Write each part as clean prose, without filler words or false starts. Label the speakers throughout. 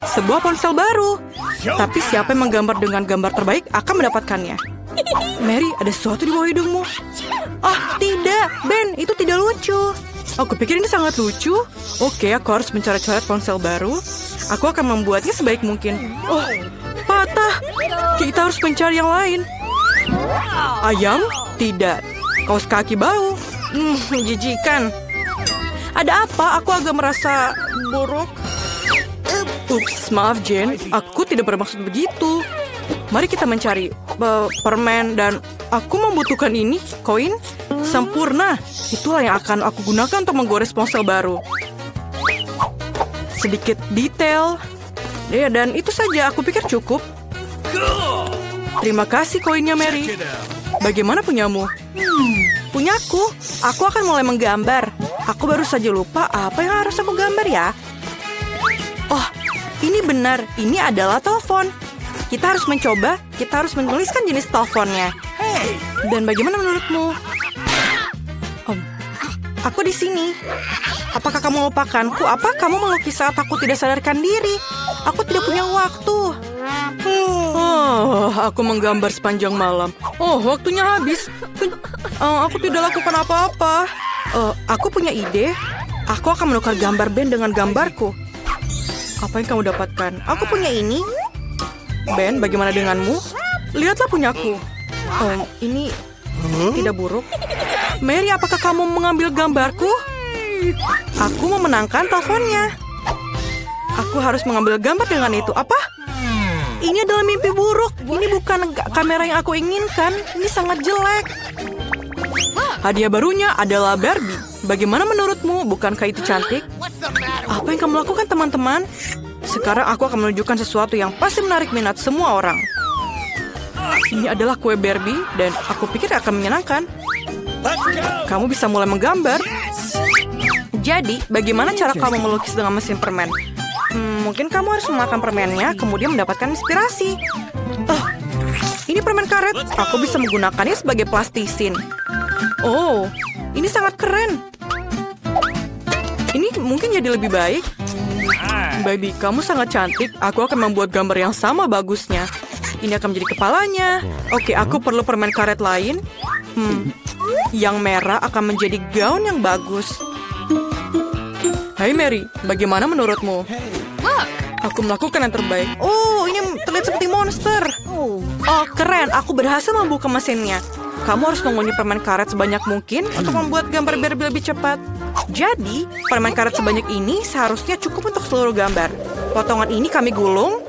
Speaker 1: Sebuah ponsel baru. Tapi siapa yang menggambar dengan gambar terbaik akan mendapatkannya. Mary, ada sesuatu di bawah hidungmu. Ah, tidak. Ben, itu tidak lucu. Aku pikir ini sangat lucu. Oke, aku harus mencoret-coret ponsel baru. Aku akan membuatnya sebaik mungkin. Oh, patah. Kita harus mencari yang lain. Ayam? Tidak. Kaos kaki bau. Menjijikan. Ada apa? Aku agak merasa buruk. Ups, maaf Jane. Aku tidak bermaksud begitu. Mari kita mencari permen dan aku membutuhkan ini, koin. Sempurna. Itulah yang akan aku gunakan untuk menggores ponsel baru. Sedikit detail. Ya, dan itu saja. Aku pikir cukup. Terima kasih koinnya, Mary. Bagaimana punyamu? Punyaku. Aku akan mulai menggambar. Aku baru saja lupa apa yang harus aku gambar ya. Oh, ini benar. Ini adalah telepon. Kita harus mencoba. Kita harus menuliskan jenis teleponnya. Dan bagaimana menurutmu? Aku di sini. Apakah kamu melupakanku? Apa kamu melukis saat aku tidak sadarkan diri? Aku tidak punya waktu. Aku menggambar sepanjang malam. Waktunya habis. Aku tidak lakukan apa-apa. Aku punya ide. Aku akan menukar gambar Ben dengan gambarku. Apa yang kamu dapatkan? Aku punya ini. Ben, bagaimana denganmu? Lihatlah punyaku. Ini tidak buruk. Mary, apakah kamu mengambil gambarku? Aku memenangkan teleponnya. Aku harus mengambil gambar dengan itu. Apa? Ini adalah mimpi buruk. Ini bukan kamera yang aku inginkan. Ini sangat jelek. Hadiah barunya adalah Barbie. Bagaimana menurutmu? Bukankah itu cantik? Apa yang kamu lakukan, teman-teman? Sekarang aku akan menunjukkan sesuatu yang pasti menarik minat semua orang. Ini adalah kue Barbie dan aku pikir akan menyenangkan. Kamu bisa mulai menggambar. Jadi, bagaimana cara kamu melukis dengan mesin permen? Mungkin kamu harus memakan permennya, kemudian mendapatkan inspirasi. Ini permen karet. Aku bisa menggunakannya sebagai plastisin. Oh, ini sangat keren. Ini mungkin jadi lebih baik. Baby, kamu sangat cantik. Aku akan membuat gambar yang sama bagusnya. Ini akan menjadi kepalanya. Oke, aku perlu permen karet lain. Yang merah akan menjadi gaun yang bagus. Hai Mary, bagaimana menurutmu? Aku melakukan yang terbaik. Oh, ini terlihat seperti monster. Oh, keren. Aku berhasil membuka mesinnya. Kamu harus mengunyah permen karet sebanyak mungkin untuk membuat gambar Barbie lebih cepat. Jadi, permen karet sebanyak ini seharusnya cukup untuk seluruh gambar. Potongan ini kami gulung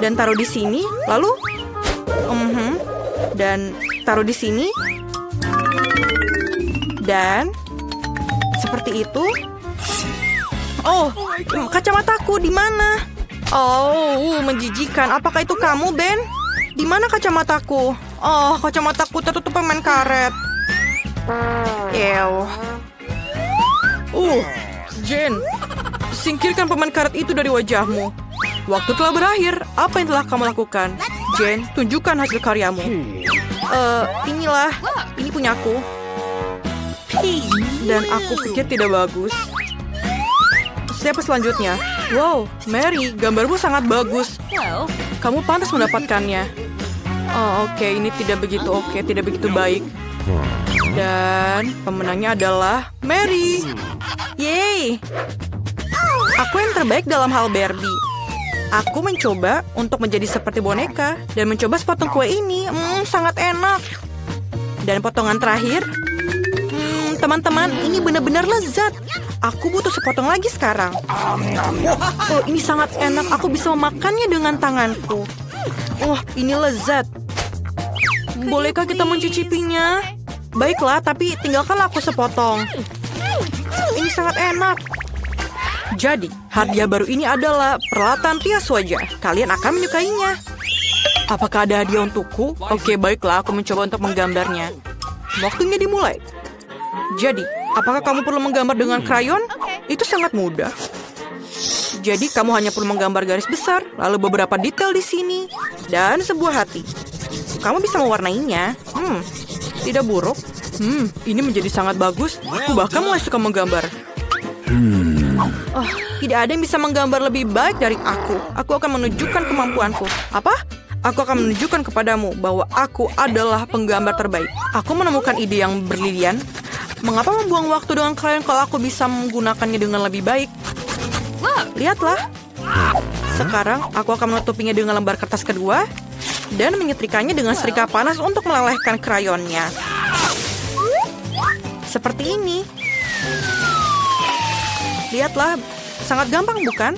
Speaker 1: dan taruh di sini. Lalu, dan taruh di sini. Dan seperti itu. Oh, kacamataku di mana? Oh, menjijikan. Apakah itu kamu, Ben? Di mana kacamataku? Oh, kacamataku tertutup permen karet. Ew. Jen, singkirkan permen karet itu dari wajahmu. Waktu telah berakhir. Apa yang telah kamu lakukan? Jen, tunjukkan hasil karyamu. Inilah. Ini punyaku. Dan aku pikir tidak bagus. Siapa selanjutnya? Wow, Mary, gambarmu sangat bagus. Kamu pantas mendapatkannya. Oke, ini tidak begitu oke, tidak begitu baik. Dan pemenangnya adalah Mary. Yeay. Aku yang terbaik dalam hal Barbie. Aku mencoba untuk menjadi seperti boneka dan mencoba sepotong kue ini. Sangat enak. Dan potongan terakhir. Teman-teman, ini benar-benar lezat. Aku butuh sepotong lagi sekarang. Oh, ini sangat enak. Aku bisa memakannya dengan tanganku. Ini lezat. Bolehkah kita mencicipinya? Baiklah, tapi tinggalkanlah aku sepotong. Ini sangat enak. Jadi, hadiah baru ini adalah peralatan rias wajah. Kalian akan menyukainya. Apakah ada hadiah untukku? Oke, baiklah, aku mencoba untuk menggambarnya. Waktunya dimulai. Jadi, apakah kamu perlu menggambar dengan krayon? Itu sangat mudah. Jadi, kamu hanya perlu menggambar garis besar, lalu beberapa detail di sini, dan sebuah hati. Kamu bisa mewarnainya. Tidak buruk. Ini menjadi sangat bagus. Aku bahkan mulai suka menggambar. Tidak ada yang bisa menggambar lebih baik dari aku. Aku akan menunjukkan kemampuanku. Apa? Aku akan menunjukkan kepadamu bahwa aku adalah penggambar terbaik. Aku menemukan ide yang brilian. Mengapa membuang waktu dengan krayon kalau aku bisa menggunakannya dengan lebih baik? Lihatlah. Sekarang aku akan menutupinya dengan lembar kertas kedua dan menyetrikanya dengan setrika panas untuk melelehkan krayonnya. Seperti ini. Lihatlah, sangat gampang bukan?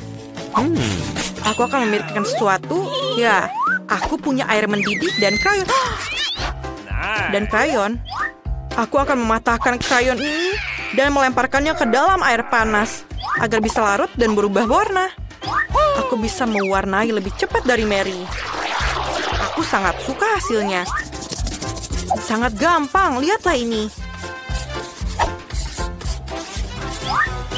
Speaker 1: Aku akan memikirkan sesuatu. Ya, aku punya air mendidih dan krayon. Dan krayon. Aku akan mematahkan krayon ini dan melemparkannya ke dalam air panas agar bisa larut dan berubah warna. Aku bisa mewarnai lebih cepat dari Mary. Aku sangat suka hasilnya. Sangat gampang, lihatlah ini.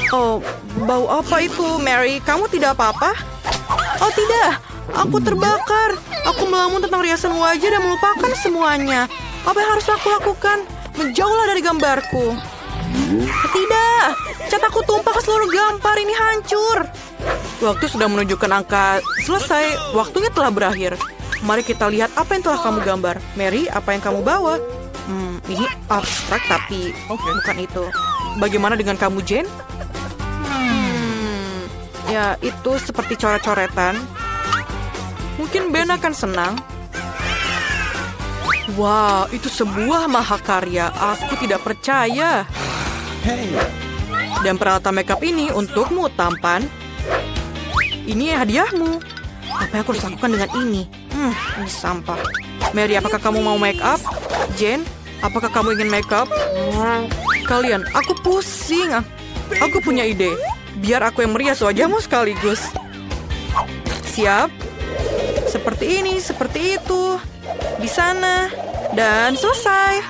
Speaker 1: Oh, bau apa itu, Mary? Kamu tidak apa-apa? Oh tidak, aku terbakar. Aku melamun tentang riasan wajah dan melupakan semuanya. Apa yang harus aku lakukan? Menjauhlah dari gambarku. Tidak, cat aku tumpah ke seluruh gambar, ini hancur. Waktu sudah menunjukkan angka selesai, waktunya telah berakhir. Mari kita lihat apa yang telah kamu gambar. Mary, apa yang kamu bawa? Ini abstrak tapi bukan itu. Bagaimana dengan kamu, Jane? Ya, itu seperti coret-coretan. Mungkin Ben akan senang. Wow, itu sebuah mahakarya. Aku tidak percaya. Dan peralatan makeup ini untukmu, tampan. Ini hadiahmu. Apa yang aku harus lakukan dengan ini? Ini sampah. Mary, apakah kamu mau makeup? Jane, apakah kamu ingin makeup? Kalian, aku pusing. Aku punya ide. Biar aku yang merias wajahmu sekaligus. Siap? Seperti ini, seperti itu. Di sana. Dan selesai.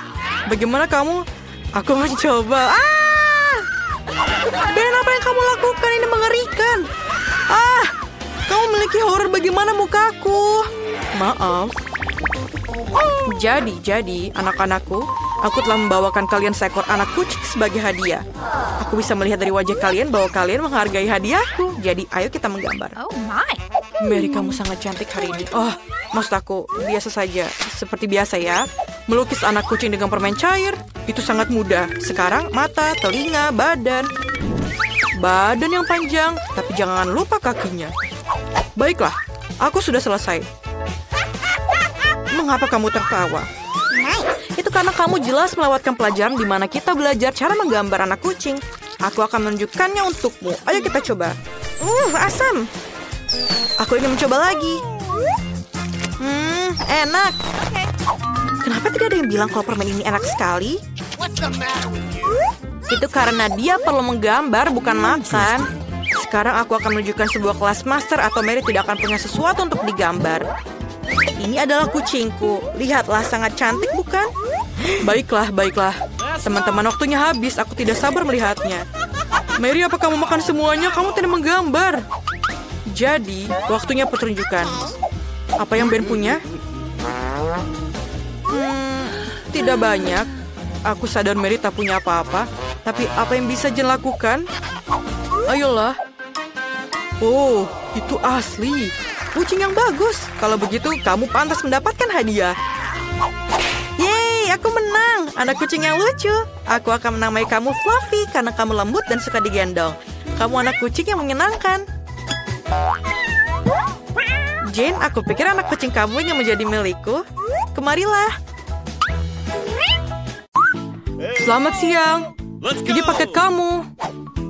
Speaker 1: Bagaimana kamu? Aku mencoba. Ben, apa yang kamu lakukan? Ini mengerikan. Kamu memiliki horor. Bagaimana mukaku? Maaf. Jadi, anak-anakku, aku telah membawakan kalian seekor anak kucing sebagai hadiah. Aku bisa melihat dari wajah kalian bahwa kalian menghargai hadiahku. Jadi, ayo kita menggambar.
Speaker 2: Oh my.
Speaker 1: Mary, kamu sangat cantik hari ini. Oh, maksud aku, biasa saja. Seperti biasa ya. Melukis anak kucing dengan permen cair. Itu sangat mudah. Sekarang, mata, telinga, badan. Badan yang panjang, tapi jangan lupa kakinya. Baiklah, aku sudah selesai. Mengapa kamu tertawa? Itu karena kamu jelas melewatkan pelajaran di mana kita belajar cara menggambar anak kucing. Aku akan menunjukkannya untukmu. Ayo kita coba. Asam. Aku ingin mencoba lagi. Enak. Kenapa tidak ada yang bilang kalau permen ini enak sekali? Itu karena dia perlu menggambar, bukan makan. Sekarang aku akan menunjukkan sebuah kelas master atau Mary tidak akan punya sesuatu untuk digambar. Ini adalah kucingku. Lihatlah, sangat cantik bukan? Baiklah. Teman-teman, waktunya habis. Aku tidak sabar melihatnya. Mary, apa kamu makan semuanya? Kamu tidak menggambar. Jadi, waktunya pertunjukan. Apa yang Ben punya? Tidak banyak. Aku sadar Mary tak punya apa-apa. Tapi apa yang bisa Jen lakukan? Ayolah. Oh, itu asli. Kucing yang bagus. Kalau begitu, kamu pantas mendapatkan hadiah. Yeay, aku menang. Anak kucing yang lucu. Aku akan menamai kamu Fluffy karena kamu lembut dan suka digendong. Kamu anak kucing yang menyenangkan. Jane, aku pikir anak kucing kamu yang menjadi milikku. Kemarilah. Selamat siang. Ini paket kamu.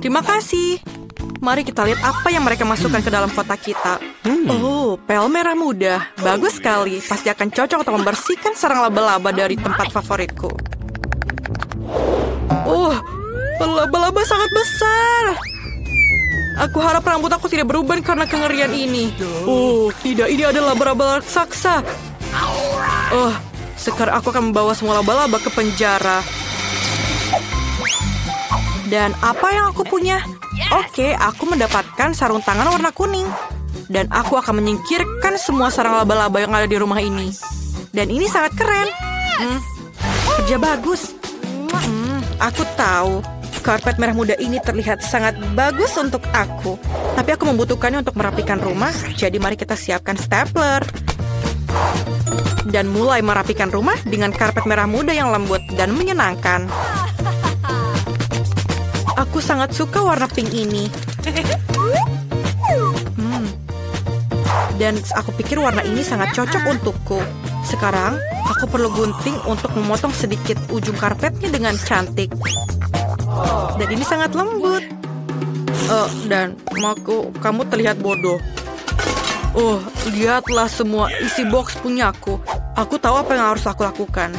Speaker 1: Terima kasih. Mari kita lihat apa yang mereka masukkan ke dalam kotak kita. Oh, pel merah muda. Bagus sekali. Pasti akan cocok untuk membersihkan sarang laba-laba dari tempat favoritku. Oh, laba-laba sangat besar. Aku harap rambut aku tidak berubah karena kengerian ini. Oh, tidak. Ini adalah laba-laba raksasa. Oh, sekarang aku akan membawa semua laba-laba ke penjara. Dan apa yang aku punya? Oke, aku mendapatkan sarung tangan warna kuning. Dan aku akan menyingkirkan semua sarang laba-laba yang ada di rumah ini. Dan ini sangat keren. Kerja bagus. Aku tahu. Karpet merah muda ini terlihat sangat bagus untuk aku. Tapi aku membutuhkannya untuk merapikan rumah. Jadi mari kita siapkan stapler. Dan mulai merapikan rumah dengan karpet merah muda yang lembut dan menyenangkan. Aku sangat suka warna pink ini. Dan aku pikir warna ini sangat cocok untukku. Sekarang, aku perlu gunting untuk memotong sedikit ujung karpetnya dengan cantik. Dan ini sangat lembut. Dan kamu terlihat bodoh. Oh, lihatlah semua isi box punyaku. Aku tahu apa yang harus aku lakukan.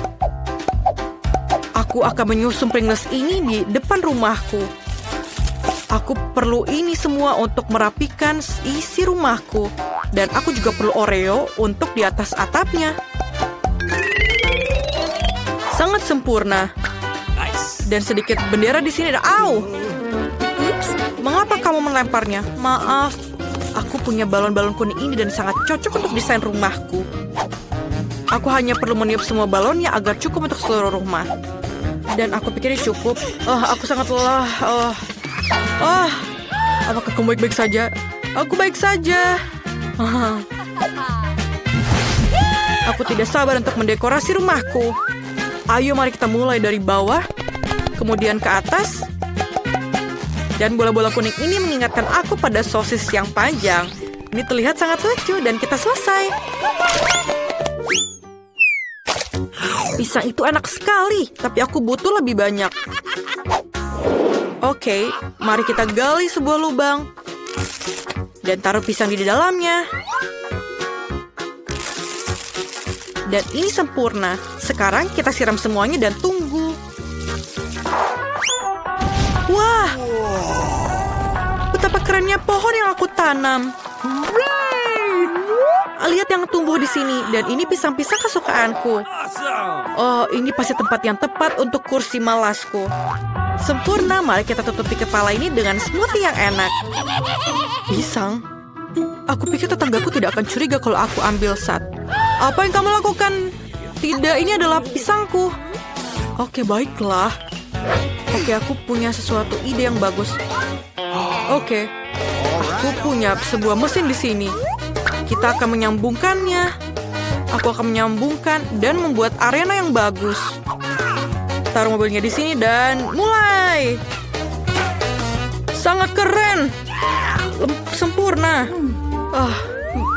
Speaker 1: Aku akan menyusun Pringles ini di depan rumahku. Aku perlu ini semua untuk merapikan isi rumahku. Dan aku juga perlu Oreo untuk di atas atapnya. Sangat sempurna. Dan sedikit bendera di sini. Au! Ups, mengapa kamu melemparnya? Maaf, aku punya balon-balon kuning ini dan sangat cocok untuk desain rumahku. Aku hanya perlu meniup semua balonnya agar cukup untuk seluruh rumah. Dan aku pikir ini cukup. Aku sangat lelah. Apakah kamu baik-baik saja? Aku baik saja. Aku tidak sabar untuk mendekorasi rumahku. Ayo mari kita mulai dari bawah, kemudian ke atas. Dan bola-bola kuning ini mengingatkan aku pada sosis yang panjang. Ini terlihat sangat lucu dan kita selesai. Pisang itu enak sekali, tapi aku butuh lebih banyak. Oke, mari kita gali sebuah lubang. Dan taruh pisang di dalamnya. Dan ini sempurna. Sekarang kita siram semuanya dan tunggu. Wah! Betapa kerennya pohon yang aku tanam. Lihat yang tumbuh di sini. Dan ini pisang-pisang kesukaanku. Oh, ini pasti tempat yang tepat untuk kursi malasku. Sempurna, mari kita tutupi kepala ini dengan smoothie yang enak. Pisang? Aku pikir tetanggaku tidak akan curiga kalau aku ambil satu. Apa yang kamu lakukan? Tidak, ini adalah pisangku. Oke, baiklah. Oke, aku punya sesuatu ide yang bagus. Oke, aku punya sebuah mesin di sini. Kita akan menyambungkannya. Aku akan menyambungkan dan membuat arena yang bagus. Taruh mobilnya di sini dan mulai. Sangat keren. Sempurna.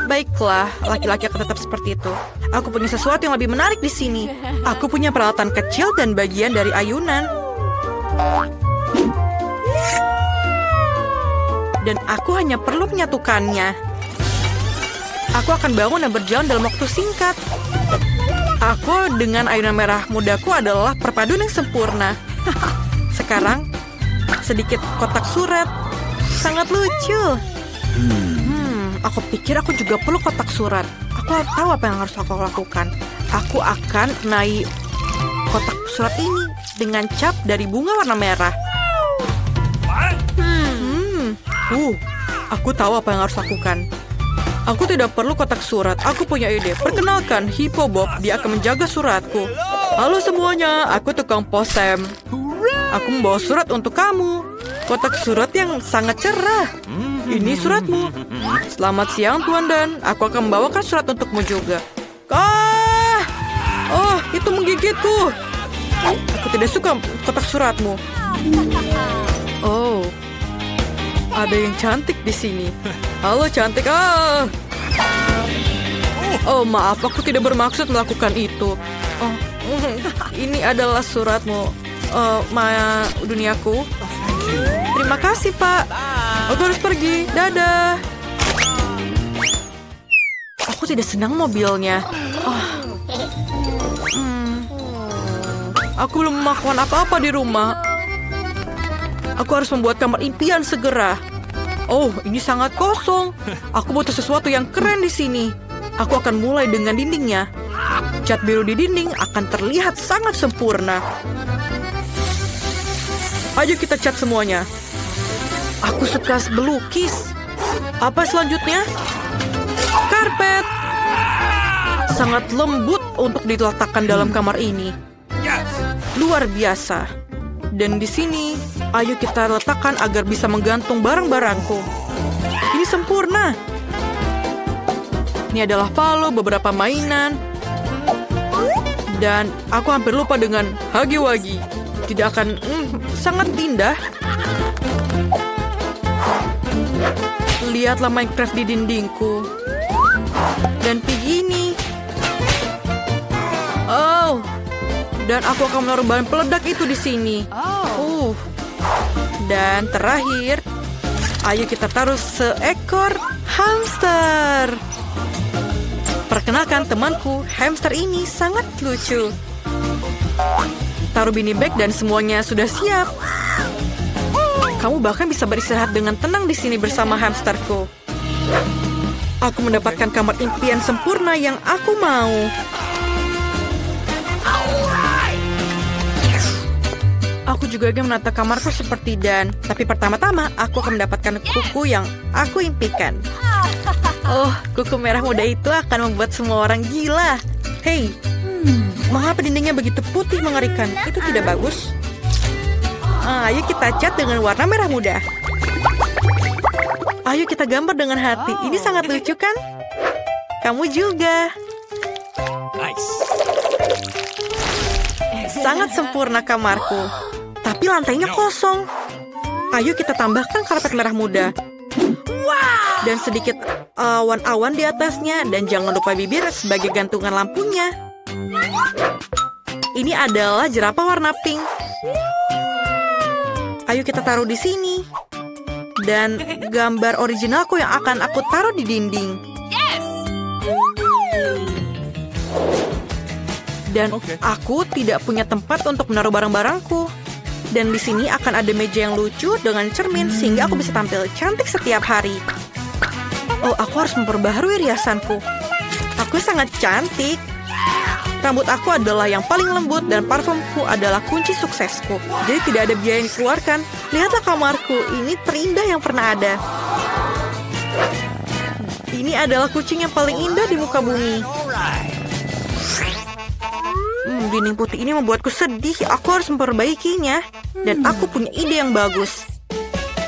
Speaker 1: Baiklah, laki-laki akan tetap seperti itu. Aku punya sesuatu yang lebih menarik di sini. Aku punya peralatan kecil dan bagian dari ayunan. Dan aku hanya perlu menyatukannya. Aku akan bangun dan berjalan dalam waktu singkat. Aku dengan ayunan merah mudaku adalah perpaduan yang sempurna. Sekarang, sedikit kotak surat. Sangat lucu. Aku pikir aku juga perlu kotak surat. Aku tahu apa yang harus aku lakukan. Aku akan naik kotak surat ini dengan cap dari bunga warna merah. Aku tahu apa yang harus lakukan. Aku tidak perlu kotak surat. Aku punya ide. Perkenalkan, Hippo Bob. Dia akan menjaga suratku. Halo semuanya, aku tukang pos Sam. Aku membawa surat untuk kamu. Kotak surat yang sangat cerah. Ini suratmu. Selamat siang, Tuan Dan. Aku akan membawakan surat untukmu juga. Oh, itu menggigitku. Aku tidak suka kotak suratmu. Oh, ada yang cantik di sini. Halo cantik. Oh, maaf, aku tidak bermaksud melakukan itu. Oh, ini adalah suratmu. Maya duniaku. Terima kasih, Pak. Aku harus pergi. Dadah. Aku tidak senang mobilnya. Aku belum melakukan apa-apa di rumah. Aku harus membuat kamar impian segera. Oh, ini sangat kosong. Aku butuh sesuatu yang keren di sini. Aku akan mulai dengan dindingnya. Cat biru di dinding akan terlihat sangat sempurna. Ayo kita cat semuanya. Aku suka melukis. Apa selanjutnya? Karpet. Sangat lembut untuk diletakkan dalam kamar ini. Luar biasa. Dan di sini Ayo kita letakkan agar bisa menggantung barang-barangku. Ini sempurna. Ini adalah palu, beberapa mainan. Dan aku hampir lupa dengan Huggy-Wuggy. Tidak akan sangat indah. Lihatlah Minecraft di dindingku. Dan begini. Oh. Dan aku akan menaruh bahan peledak itu di sini. Dan terakhir, ayo kita taruh seekor hamster. Perkenalkan temanku, hamster ini sangat lucu. Taruh beanie bag dan semuanya sudah siap. Kamu bahkan bisa beristirahat dengan tenang di sini bersama hamsterku. Aku mendapatkan kamar impian sempurna yang aku mau. Aku juga akan menata kamarku seperti Dan. Tapi pertama-tama, aku akan mendapatkan kuku yang aku impikan. Oh, kuku merah muda itu akan membuat semua orang gila. Hei, mengapa dindingnya begitu putih mengerikan? Itu tidak bagus. Ayo kita cat dengan warna merah muda. Ayo kita gambar dengan hati. Ini sangat lucu kan? Kamu juga. Sangat sempurna kamarku. Tapi lantainya kosong. Ayo kita tambahkan karpet merah muda. Dan sedikit awan-awan di atasnya. Dan jangan lupa bibir sebagai gantungan lampunya. Ini adalah jerapah warna pink. Ayo kita taruh di sini. Dan gambar originalku yang akan aku taruh di dinding. Dan aku tidak punya tempat untuk menaruh barang-barangku. Dan di sini akan ada meja yang lucu dengan cermin sehingga aku bisa tampil cantik setiap hari. Oh, aku harus memperbaharui riasanku. Aku sangat cantik. Rambut aku adalah yang paling lembut dan parfumku adalah kunci suksesku. Jadi tidak ada biaya yang dikeluarkan. Lihatlah kamarku, ini terindah yang pernah ada. Ini adalah kucing yang paling indah di muka bumi. Dinding putih ini membuatku sedih. Aku harus memperbaikinya. Dan aku punya ide yang bagus.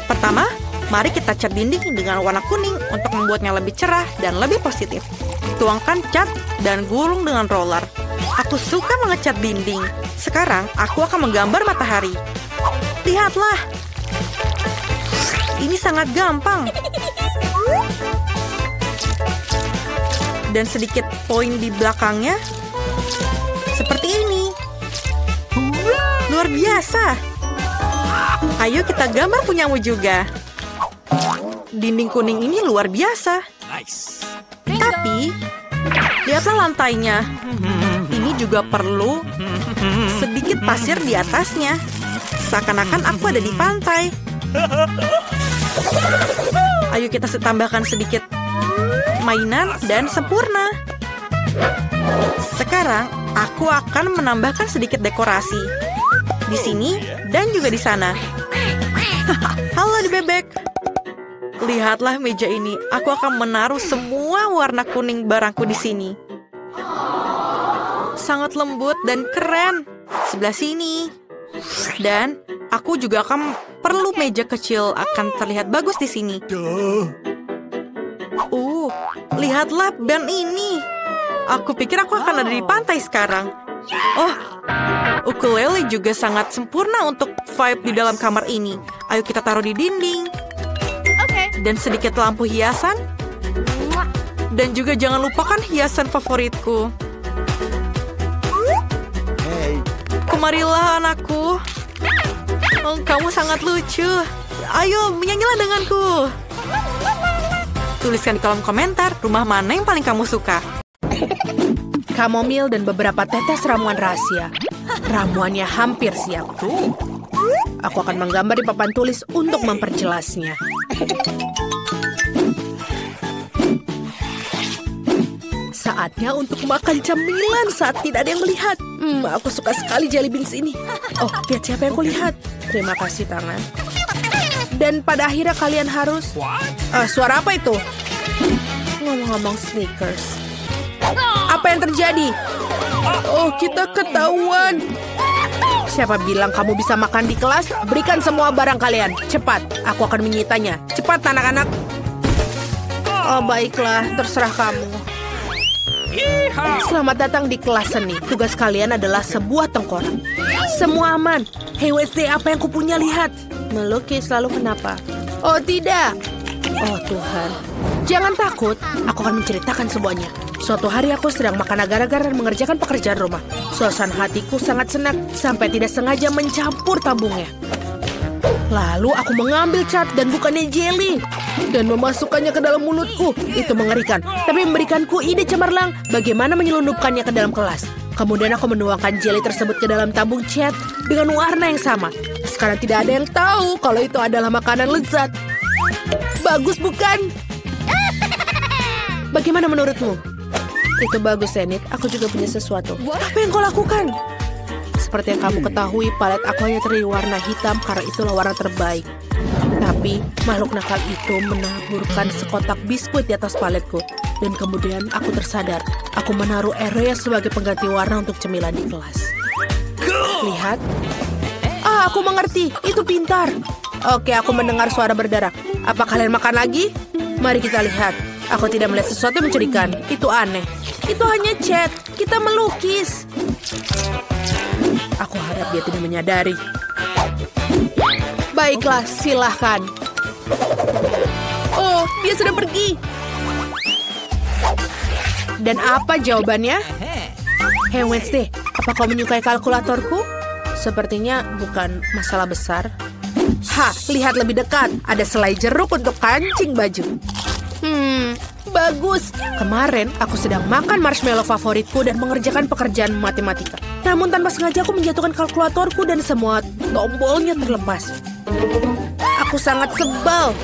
Speaker 1: Pertama, mari kita cat dinding dengan warna kuning untuk membuatnya lebih cerah dan lebih positif. Tuangkan cat dan gulung dengan roller. Aku suka mengecat dinding. Sekarang, aku akan menggambar matahari. Lihatlah. Ini sangat gampang. Dan sedikit poin di belakangnya. Seperti ini. Luar biasa. Ayo kita gambar punyamu juga. Dinding kuning ini luar biasa. Tapi, lihatlah lantainya. Ini juga perlu sedikit pasir di atasnya. Seakan-akan aku ada di pantai. Ayo kita tambahkan sedikit mainan dan sempurna. Sekarang, aku akan menambahkan sedikit dekorasi. Di sini dan juga di sana. Halo di bebek. Lihatlah meja ini. Aku akan menaruh semua warna kuning barangku di sini. Sangat lembut dan keren. Sebelah sini. Dan aku juga akan perlu meja kecil, akan terlihat bagus di sini. Lihatlah band ini. Aku pikir aku akan ada di pantai sekarang. Oh, ukulele juga sangat sempurna untuk vibe di dalam kamar ini. Ayo kita taruh di dinding. Dan sedikit lampu hiasan. Dan juga jangan lupakan hiasan favoritku. Kemarilah anakku. Oh, kamu sangat lucu. Ayo menyanyilah denganku. Tuliskan di kolom komentar rumah mana yang paling kamu suka.
Speaker 2: Kamomil dan beberapa tetes ramuan rahasia. Ramuannya hampir siap. Aku akan menggambar di papan tulis untuk memperjelasnya. Saatnya untuk makan camilan saat tidak ada yang melihat. Aku suka sekali jelly beans ini. Oh, lihat siapa yang kulihat. Terima kasih, tangan. Dan pada akhirnya kalian harus... suara apa itu? Ngomong-ngomong Snickers. Apa yang terjadi? Oh, kita ketahuan. Siapa bilang kamu bisa makan di kelas? Berikan semua barang kalian. Cepat, aku akan menyitanya. Cepat anak-anak. Oh baiklah, terserah kamu. Selamat datang di kelas seni. Tugas kalian adalah sebuah tengkorak. Semua aman. Hey Wednesday, apa yang kupunya? Lihat. Melukis, lalu kenapa? Oh tidak. Oh Tuhan. Jangan takut, aku akan menceritakan semuanya. Suatu hari aku sedang makan agar-agar dan mengerjakan pekerjaan rumah. Suasana hatiku sangat senang sampai tidak sengaja mencampur tabungnya. Lalu aku mengambil cat dan bukannya jelly dan memasukkannya ke dalam mulutku. Itu mengerikan, tapi memberikanku ide cemerlang bagaimana menyelundupkannya ke dalam kelas. Kemudian aku menuangkan jelly tersebut ke dalam tabung cat dengan warna yang sama. Sekarang tidak ada yang tahu kalau itu adalah makanan lezat. Bagus bukan? Bagaimana menurutmu? Itu bagus, Zenith. Aku juga punya sesuatu. Apa yang kau lakukan? Seperti yang kamu ketahui, palet aku hanya terdiri warna hitam karena itulah warna terbaik. Tapi makhluk nakal itu menaburkan sekotak biskuit di atas paletku. Dan kemudian aku tersadar, aku menaruh area sebagai pengganti warna untuk cemilan di kelas. Lihat. Aku mengerti. Itu pintar. Oke, aku mendengar suara berdarah. Apa kalian makan lagi? Mari kita lihat. Aku tidak melihat sesuatu yang mencurigakan. Itu aneh. Itu hanya cat. Kita melukis. Aku harap dia tidak menyadari. Baiklah, silahkan. Oh, dia sudah pergi. Dan apa jawabannya? Hey Wednesday, apa kau menyukai kalkulatorku? Sepertinya bukan masalah besar. Lihat lebih dekat. Ada selai jeruk untuk kancing baju. Bagus. Kemarin aku sedang makan marshmallow favoritku dan mengerjakan pekerjaan matematika. Namun tanpa sengaja aku menjatuhkan kalkulatorku dan semua tombolnya terlepas. Aku sangat sebal.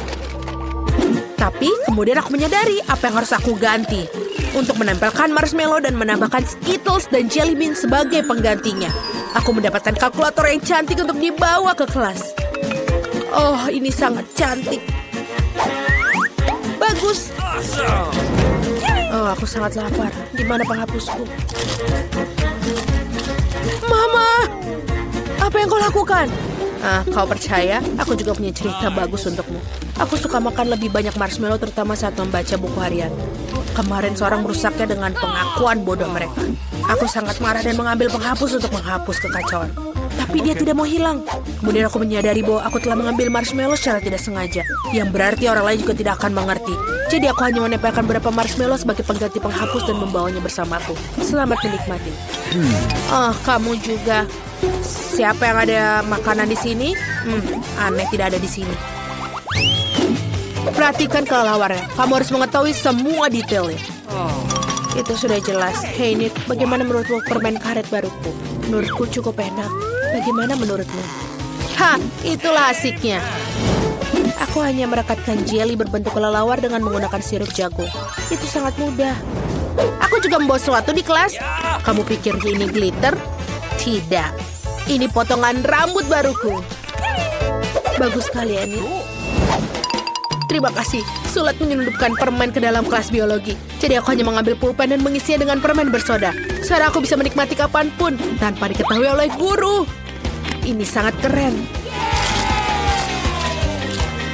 Speaker 2: Tapi kemudian aku menyadari apa yang harus aku ganti. Untuk menempelkan marshmallow dan menambahkan Skittles dan Jelly Bean sebagai penggantinya. Aku mendapatkan kalkulator yang cantik untuk dibawa ke kelas. Oh, ini sangat cantik. Bagus. Oh, aku sangat lapar. Di mana penghapusku? Mama, apa yang kau lakukan? Kau percaya? Aku juga punya cerita bagus untukmu. Aku suka makan lebih banyak marshmallow terutama saat membaca buku harian. Kemarin seorang merusaknya dengan pengakuan bodoh mereka. Aku sangat marah dan mengambil penghapus untuk menghapus kekacauan. Tapi dia tidak mau hilang. Kemudian aku menyadari bahwa aku telah mengambil marshmallow secara tidak sengaja. Yang berarti orang lain juga tidak akan mengerti. Jadi aku hanya menempelkan beberapa marshmallow sebagai pengganti penghapus dan membawanya bersamaku. Selamat menikmati. Kamu juga. Siapa yang ada makanan di sini? Aneh tidak ada di sini. Perhatikan kelelawarnya. Kamu harus mengetahui semua detailnya. Itu sudah jelas. Hey Nick, bagaimana menurutmu permen karet baruku? Menurutku cukup enak. Bagaimana menurutmu? Itulah asiknya. Aku hanya merekatkan jelly berbentuk kelelawar dengan menggunakan sirup jagung. Itu sangat mudah. Aku juga membawa sesuatu di kelas. Kamu pikir ini glitter? Tidak. Ini potongan rambut baruku. Bagus sekali, Annie. Terima kasih. Sulit menyelundupkan permen ke dalam kelas biologi. Jadi aku hanya mengambil pulpen dan mengisinya dengan permen bersoda. Sekarang aku bisa menikmati kapanpun tanpa diketahui oleh guru. Ini sangat keren.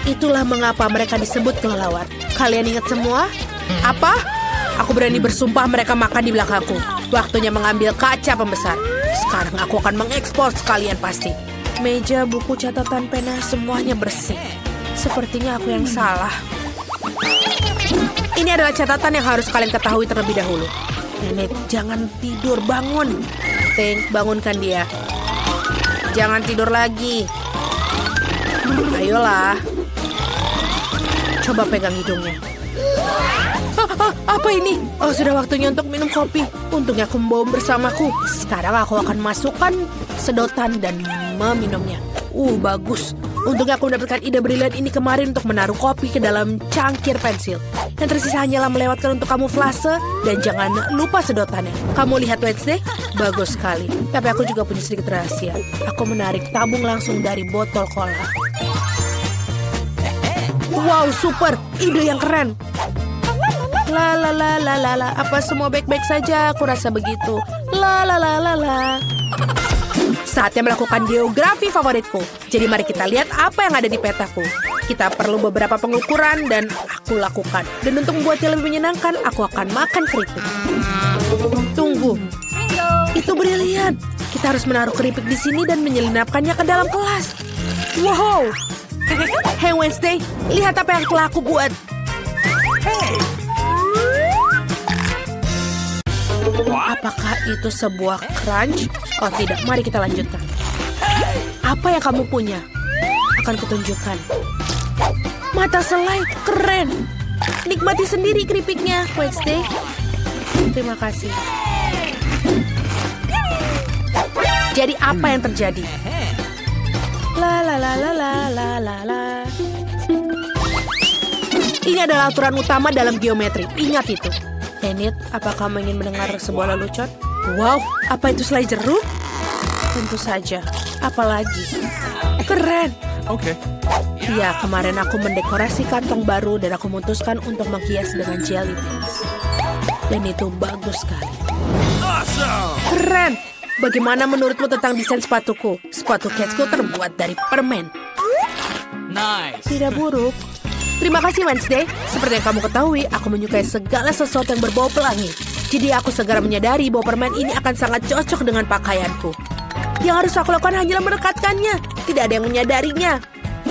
Speaker 2: Itulah mengapa mereka disebut kelelawar. Kalian ingat semua? Apa? Aku berani bersumpah mereka makan di belakangku. Waktunya mengambil kaca pembesar. Sekarang aku akan mengekspos kalian pasti. Meja, buku, catatan, pena, semuanya bersih. Sepertinya aku yang salah. Ini adalah catatan yang harus kalian ketahui terlebih dahulu. Nenek, jangan tidur, bangun. Tank, bangunkan dia. Jangan tidur lagi. Ayolah. Coba pegang hidungnya. Apa ini? Oh, sudah waktunya untuk minum kopi. Untungnya aku membawa bersamaku. Sekarang aku akan masukkan sedotan dan meminumnya. Bagus. Untungnya aku mendapatkan ide brilian ini kemarin untuk menaruh kopi ke dalam cangkir pensil. Yang tersisa hanyalah melewatkan untuk kamuflase dan jangan lupa sedotannya. Kamu lihat Wednesday? Bagus sekali. Tapi aku juga punya sedikit rahasia. Aku menarik tabung langsung dari botol cola. Wow, super. Ide yang keren. Apa semua baik-baik saja? Aku rasa begitu. Saatnya melakukan geografi favoritku. Jadi mari kita lihat apa yang ada di petaku. Kita perlu beberapa pengukuran dan aku lakukan. Dan untuk membuatnya lebih menyenangkan, aku akan makan keripik. Tunggu. Itu brilian. Kita harus menaruh keripik di sini dan menyelinapkannya ke dalam kelas. Wow. Hey Wednesday, lihat apa yang telah aku buat. Apakah itu sebuah crunch? Oh tidak, mari kita lanjutkan. Apa yang kamu punya? Akan kutunjukkan. Mata selai, keren. Nikmati sendiri keripiknya, Wednesday. Terima kasih. Jadi apa yang terjadi? La la la la la la la la. Ini adalah aturan utama dalam geometri. Ingat itu. Enid, apa kamu ingin mendengar sebuah lelucon? Wow, apa itu selai jeruk? Tentu saja. Apalagi? Keren.
Speaker 3: Oke.
Speaker 2: Ya, kemarin aku mendekorasi kantong baru dan aku memutuskan untuk menghias dengan jelly beans. Dan itu bagus sekali. Keren. Bagaimana menurutmu tentang desain sepatuku? Sepatu Catsku terbuat dari permen.
Speaker 3: Nice.
Speaker 2: Tidak buruk. Terima kasih Wednesday. Seperti yang kamu ketahui, aku menyukai segala sesuatu yang berbau pelangi. Jadi aku segera menyadari bahwa permen ini akan sangat cocok dengan pakaianku. Yang harus aku lakukan hanyalah mendekatkannya. Tidak ada yang menyadarinya.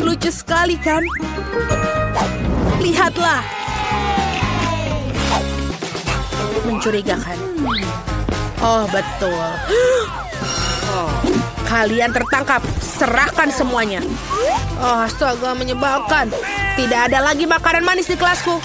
Speaker 2: Lucu sekali kan? Lihatlah. Mencurigakan. Oh betul. Kalian tertangkap. Serahkan semuanya. Oh, astaga, menyebalkan. Tidak ada lagi makanan manis di kelasku.